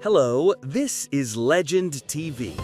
Hello, this is Legend TV.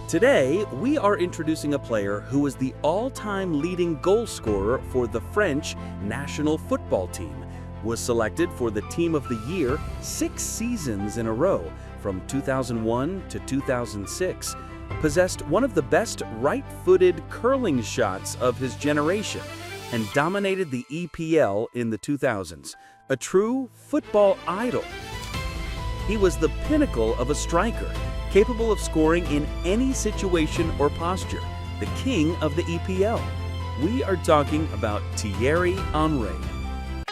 Today, we are introducing a player who is the all-time leading goal scorer for the French national football team, was selected for the Team of the Year 6 seasons in a row from 2001 to 2006, possessed one of the best right-footed curling shots of his generation, and dominated the EPL in the 2000s, a true football idol. He was the pinnacle of a striker, capable of scoring in any situation or posture, the king of the EPL. We are talking about Thierry Henry.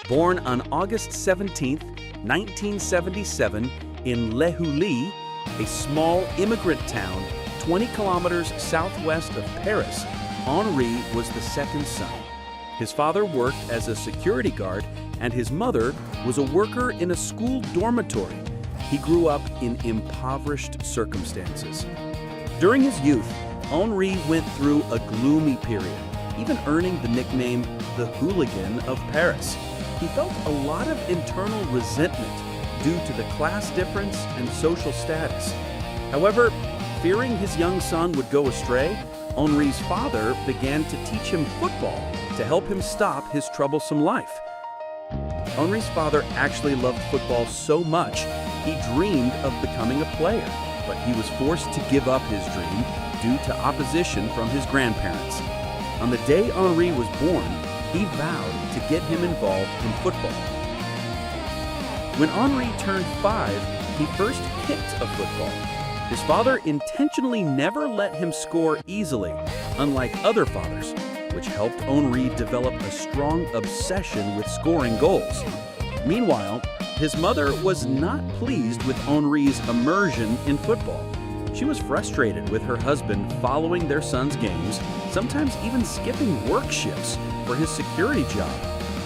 Born on August 17, 1977, in Les Houlis, a small immigrant town 20 kilometers southwest of Paris, Henry was the second son. His father worked as a security guard, and his mother was a worker in a school dormitory. He grew up in impoverished circumstances. During his youth, Henry went through a gloomy period, even earning the nickname the Hooligan of Paris. He felt a lot of internal resentment due to the class difference and social status. However, fearing his young son would go astray, Henry's father began to teach him football to help him stop his troublesome life. Henry's father actually loved football so much he dreamed of becoming a player, but he was forced to give up his dream due to opposition from his grandparents. On the day Henry was born, he vowed to get him involved in football. When Henry turned 5, he first kicked a football. His father intentionally never let him score easily, unlike other fathers, which helped Henry develop a strong obsession with scoring goals. Meanwhile, his mother was not pleased with Henry's immersion in football. She was frustrated with her husband following their son's games, sometimes even skipping work shifts for his security job,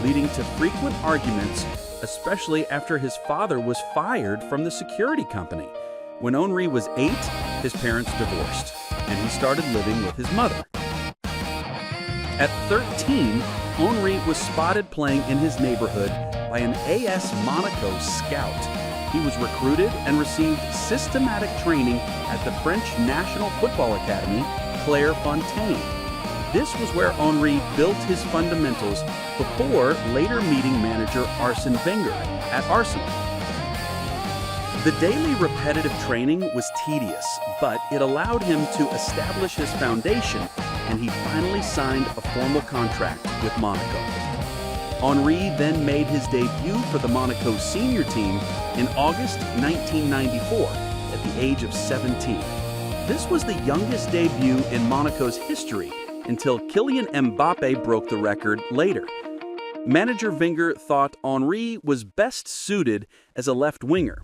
leading to frequent arguments, especially after his father was fired from the security company. When Henry was 8, his parents divorced, and he started living with his mother. At 13, Henry was spotted playing in his neighborhood by an AS Monaco scout. He was recruited and received systematic training at the French National Football Academy, Clairefontaine. This was where Henry built his fundamentals before later meeting manager Arsene Wenger at Arsenal. The daily repetitive training was tedious, but it allowed him to establish his foundation, and he finally signed a formal contract with Monaco. Henry then made his debut for the Monaco senior team in August 1994 at the age of 17. This was the youngest debut in Monaco's history until Kylian Mbappe broke the record later. Manager Wenger thought Henry was best suited as a left winger.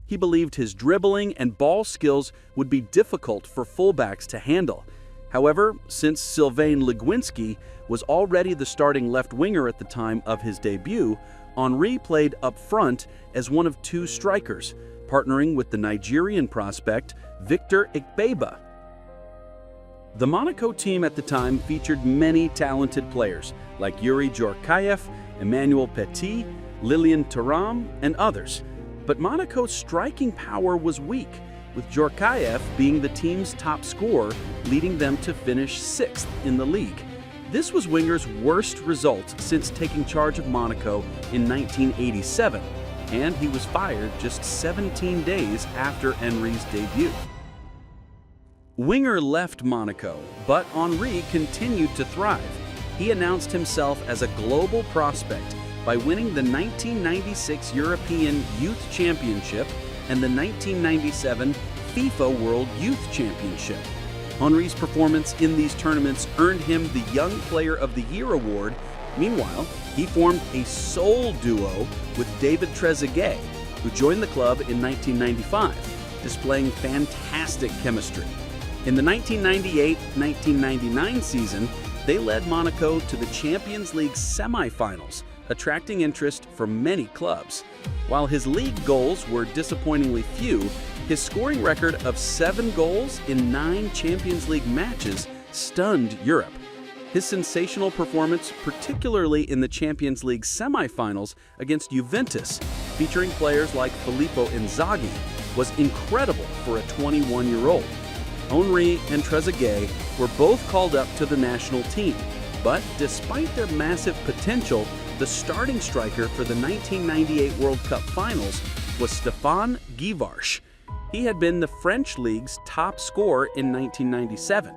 He believed his dribbling and ball skills would be difficult for fullbacks to handle. However, since Sylvain Leguinski was already the starting left winger at the time of his debut, Henry played up front as one of 2 strikers, partnering with the Nigerian prospect Victor Ikpeba. The Monaco team at the time featured many talented players like Yuri Djorkaeff, Emmanuel Petit, Lilian Thuram, and others. But Monaco's striking power was weak, with Djorkaeff being the team's top scorer, leading them to finish 6th in the league. This was Wenger's worst result since taking charge of Monaco in 1987, and he was fired just 17 days after Henry's debut. Wenger left Monaco, but Henry continued to thrive. He announced himself as a global prospect by winning the 1996 European Youth Championship and the 1997 FIFA World Youth Championship. Henry's performance in these tournaments earned him the Young Player of the Year award. Meanwhile, he formed a soul duo with David Trezeguet, who joined the club in 1995, displaying fantastic chemistry. In the 1998-1999 season, they led Monaco to the Champions League semifinals, attracting interest from many clubs. While his league goals were disappointingly few, his scoring record of 7 goals in 9 Champions League matches stunned Europe. His sensational performance, particularly in the Champions League semifinals against Juventus, featuring players like Filippo Inzaghi, was incredible for a 21-year-old. Henry and Trezeguet were both called up to the national team, but despite their massive potential, the starting striker for the 1998 World Cup Finals was Stéphane Guivarc'h. He had been the French league's top scorer in 1997.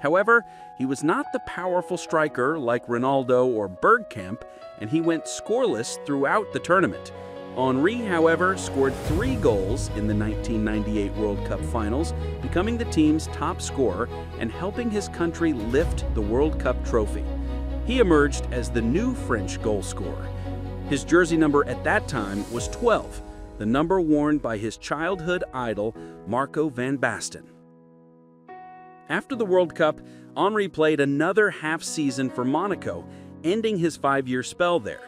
However, he was not the powerful striker like Ronaldo or Bergkamp, and he went scoreless throughout the tournament. Henry, however, scored 3 goals in the 1998 World Cup Finals, becoming the team's top scorer and helping his country lift the World Cup trophy. He emerged as the new French goalscorer. His jersey number at that time was 12, the number worn by his childhood idol, Marco van Basten. After the World Cup, Henry played another half-season for Monaco, ending his 5-year spell there.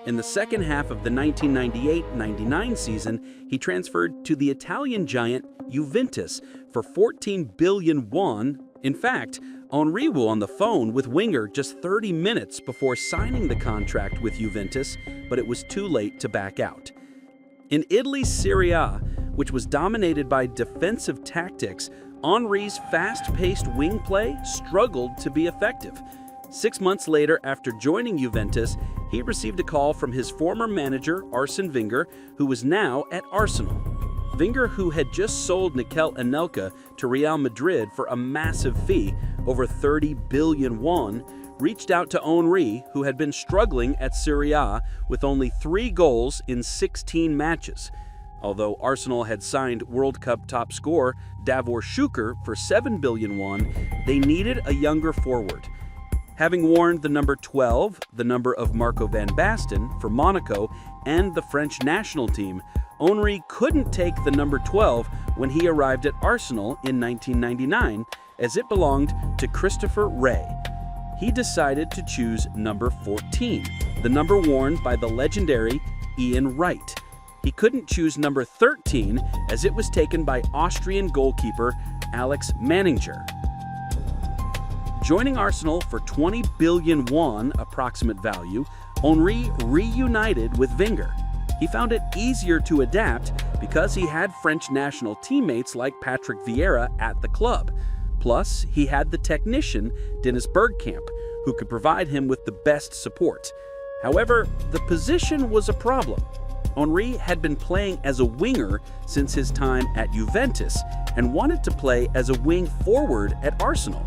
In the second half of the 1998-99 season, he transferred to the Italian giant Juventus for 14 billion won. In fact, Henry was on the phone with Wenger just 30 minutes before signing the contract with Juventus, but it was too late to back out. In Italy's Serie A, which was dominated by defensive tactics, Henry's fast-paced wing play struggled to be effective. 6 months later, after joining Juventus, he received a call from his former manager, Arsene Wenger, who was now at Arsenal. Wenger, who had just sold Mikel Anelka to Real Madrid for a massive fee, over 30 billion won, reached out to Henry, who had been struggling at Serie A with only 3 goals in 16 matches. Although Arsenal had signed World Cup top scorer Davor Šuker for 7 billion won, they needed a younger forward. Having worn the number 12, the number of Marco van Basten, for Monaco and the French national team, Henry couldn't take the number 12 when he arrived at Arsenal in 1999, as it belonged to Christopher Wreh. He decided to choose number 14, the number worn by the legendary Ian Wright. He couldn't choose number 13 as it was taken by Austrian goalkeeper Alex Manninger. Joining Arsenal for 20 billion won approximate value, Henry reunited with Wenger. He found it easier to adapt because he had French national teammates like Patrick Vieira at the club. Plus, he had the technician Dennis Bergkamp, who could provide him with the best support. However, the position was a problem. Henry had been playing as a winger since his time at Juventus and wanted to play as a wing forward at Arsenal.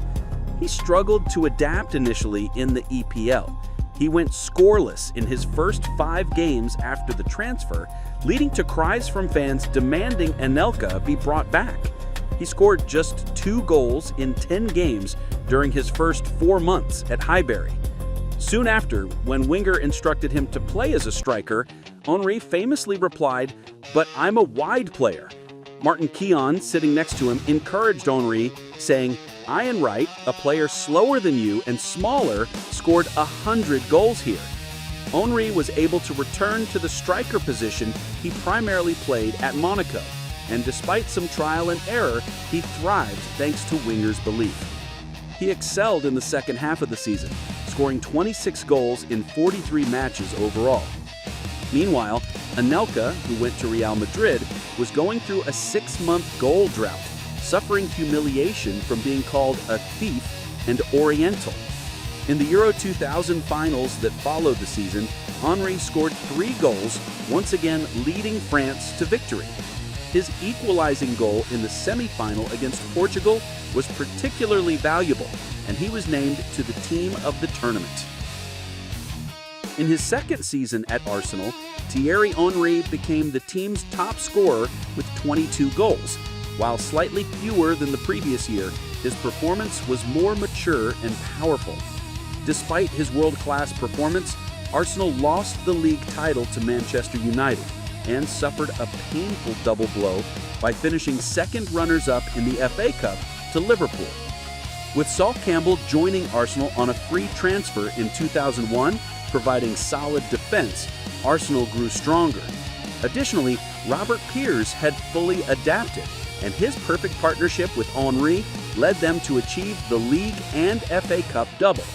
He struggled to adapt initially in the EPL. He went scoreless in his first 5 games after the transfer, leading to cries from fans demanding Anelka be brought back. He scored just 2 goals in 10 games during his first 4 months at Highbury. Soon after, when Wenger instructed him to play as a striker, Henry famously replied, "But I'm a wide player." Martin Keown, sitting next to him, encouraged Henry, saying, "Ian Wright, a player slower than you and smaller, scored 100 goals here." Henry was able to return to the striker position he primarily played at Monaco, and despite some trial and error, he thrived thanks to Wenger's belief. He excelled in the second half of the season, scoring 26 goals in 43 matches overall. Meanwhile, Anelka, who went to Real Madrid, was going through a 6-month goal drought, suffering humiliation from being called a thief and Oriental. In the Euro 2000 finals that followed the season, Henry scored 3 goals, once again leading France to victory. His equalizing goal in the semi-final against Portugal was particularly valuable, and he was named to the team of the tournament. In his second season at Arsenal, Thierry Henry became the team's top scorer with 22 goals. While slightly fewer than the previous year, his performance was more mature and powerful. Despite his world-class performance, Arsenal lost the league title to Manchester United and suffered a painful double blow by finishing second runners-up in the FA Cup to Liverpool. With Sol Campbell joining Arsenal on a free transfer in 2001, providing solid defense, Arsenal grew stronger. Additionally, Robert Pires had fully adapted, and his perfect partnership with Henry led them to achieve the league and FA Cup double.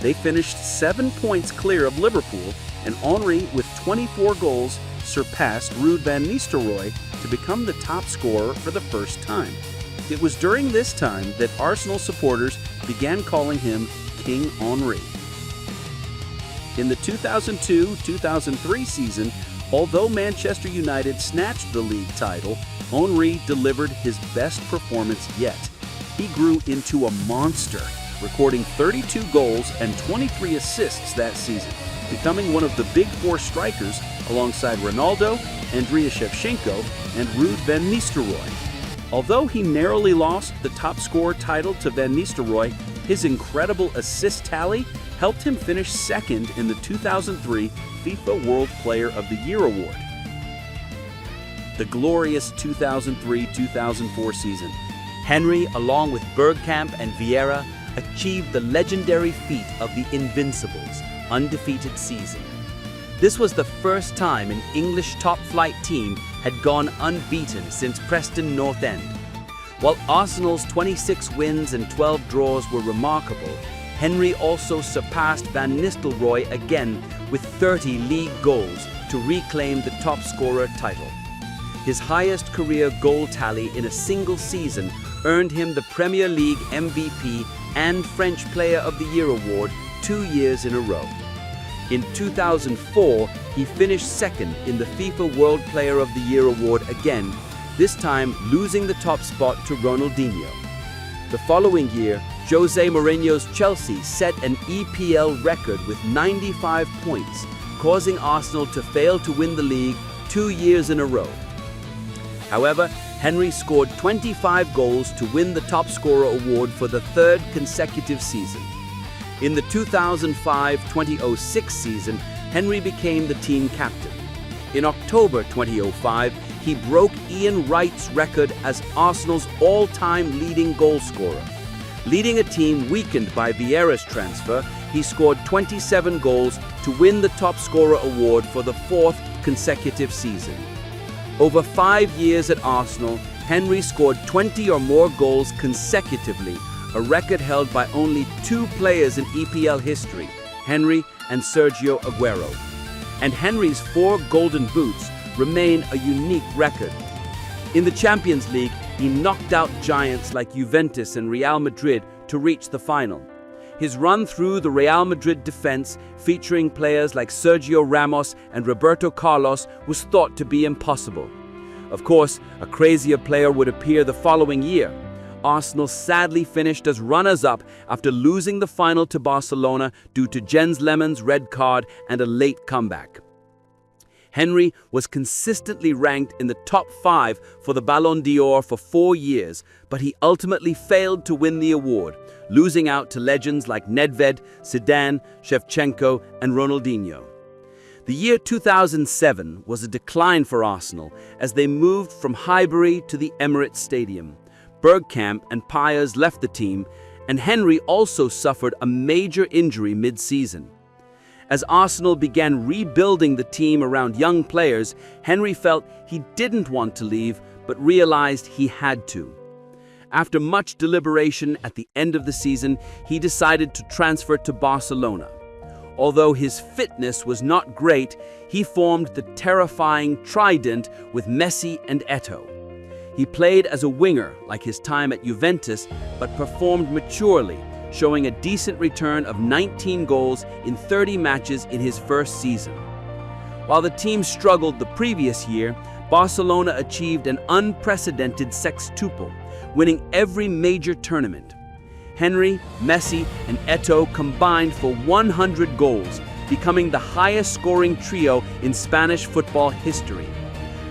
They finished 7 points clear of Liverpool, and Henry, with 24 goals, surpassed Ruud van Nistelrooy to become the top scorer for the first time. It was during this time that Arsenal supporters began calling him King Henry. In the 2002-2003 season, although Manchester United snatched the league title, Henry delivered his best performance yet. He grew into a monster, recording 32 goals and 23 assists that season, becoming one of the big four strikers alongside Ronaldo, Andriy Shevchenko, and Ruud van Nistelrooy. Although he narrowly lost the top scorer title to Van Nistelrooy, his incredible assist tally helped him finish second in the 2003 FIFA World Player of the Year award. The glorious 2003-2004 season, Henry, along with Bergkamp and Vieira, achieved the legendary feat of the Invincibles, undefeated season. This was the first time an English top-flight team had gone unbeaten since Preston North End. While Arsenal's 26 wins and 12 draws were remarkable, Henry also surpassed Van Nistelrooy again with 30 league goals to reclaim the top scorer title. His highest career goal tally in a single season earned him the Premier League MVP and French Player of the Year award 2 years in a row. In 2004, he finished second in the FIFA World Player of the Year award again, this time losing the top spot to Ronaldinho. The following year, Jose Mourinho's Chelsea set an EPL record with 95 points, causing Arsenal to fail to win the league 2 years in a row. However, Henry scored 25 goals to win the top scorer award for the third consecutive season. In the 2005-2006 season, Henry became the team captain. In October 2005, he broke Ian Wright's record as Arsenal's all-time leading goalscorer. Leading a team weakened by Vieira's transfer, he scored 27 goals to win the top scorer award for the fourth consecutive season. Over 5 years at Arsenal, Henry scored 20 or more goals consecutively, a record held by only 2 players in EPL history, Henry and Sergio Aguero. And Henry's 4 golden boots remain a unique record. In the Champions League, he knocked out giants like Juventus and Real Madrid to reach the final. His run through the Real Madrid defense, featuring players like Sergio Ramos and Roberto Carlos, was thought to be impossible. Of course, a crazier player would appear the following year. Arsenal sadly finished as runners-up after losing the final to Barcelona due to Jens Lehmann's red card and a late comeback. Henry was consistently ranked in the top 5 for the Ballon d'Or for 4 years, but he ultimately failed to win the award, losing out to legends like Nedved, Zidane, Shevchenko, and Ronaldinho. The year 2007 was a decline for Arsenal as they moved from Highbury to the Emirates Stadium. Bergkamp and Pires left the team, and Henry also suffered a major injury mid-season. As Arsenal began rebuilding the team around young players, Henry felt he didn't want to leave, but realized he had to. After much deliberation at the end of the season, he decided to transfer to Barcelona. Although his fitness was not great, he formed the terrifying trident with Messi and Eto'o. He played as a winger like his time at Juventus, but performed maturely, showing a decent return of 19 goals in 30 matches in his first season. While the team struggled the previous year, Barcelona achieved an unprecedented sextuple, winning every major tournament. Henry, Messi, and Eto'o combined for 100 goals, becoming the highest-scoring trio in Spanish football history.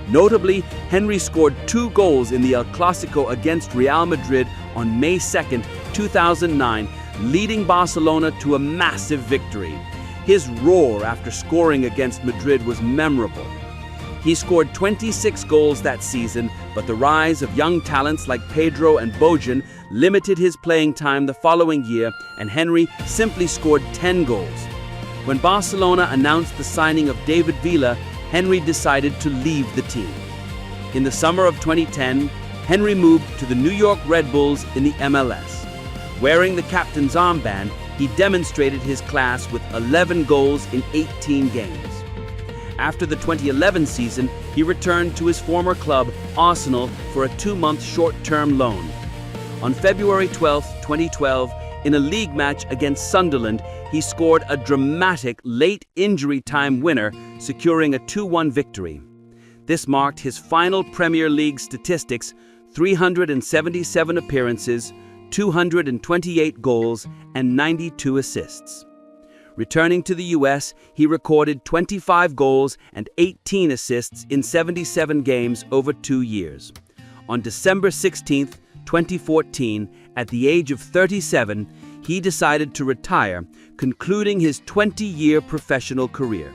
Notably, Henry scored 2 goals in the El Clásico against Real Madrid on May 2, 2009, leading Barcelona to a massive victory. His roar after scoring against Madrid was memorable. He scored 26 goals that season, but the rise of young talents like Pedro and Bojan limited his playing time the following year, and Henry simply scored 10 goals. When Barcelona announced the signing of David Villa, Henry decided to leave the team. In the summer of 2010, Henry moved to the New York Red Bulls in the MLS. Wearing the captain's armband, he demonstrated his class with 11 goals in 18 games. After the 2011 season, he returned to his former club, Arsenal, for a 2-month short-term loan. On February 12, 2012, in a league match against Sunderland, he scored a dramatic late injury time winner, securing a 2-1 victory. This marked his final Premier League statistics: 377 appearances, 228 goals, and 92 assists. Returning to the US, he recorded 25 goals and 18 assists in 77 games over 2 years. On December 16, 2014, at the age of 37, he decided to retire, concluding his 20-year professional career.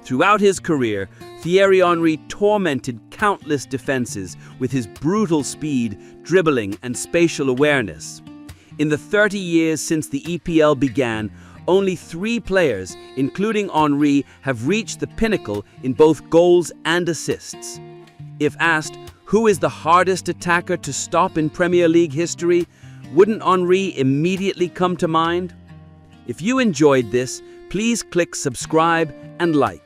Throughout his career, Thierry Henry tormented countless defenses with his brutal speed, dribbling, and spatial awareness. In the 30 years since the EPL began, only 3 players, including Henry, have reached the pinnacle in both goals and assists. If asked, who is the hardest attacker to stop in Premier League history, wouldn't Henry immediately come to mind? If you enjoyed this, please click subscribe and like.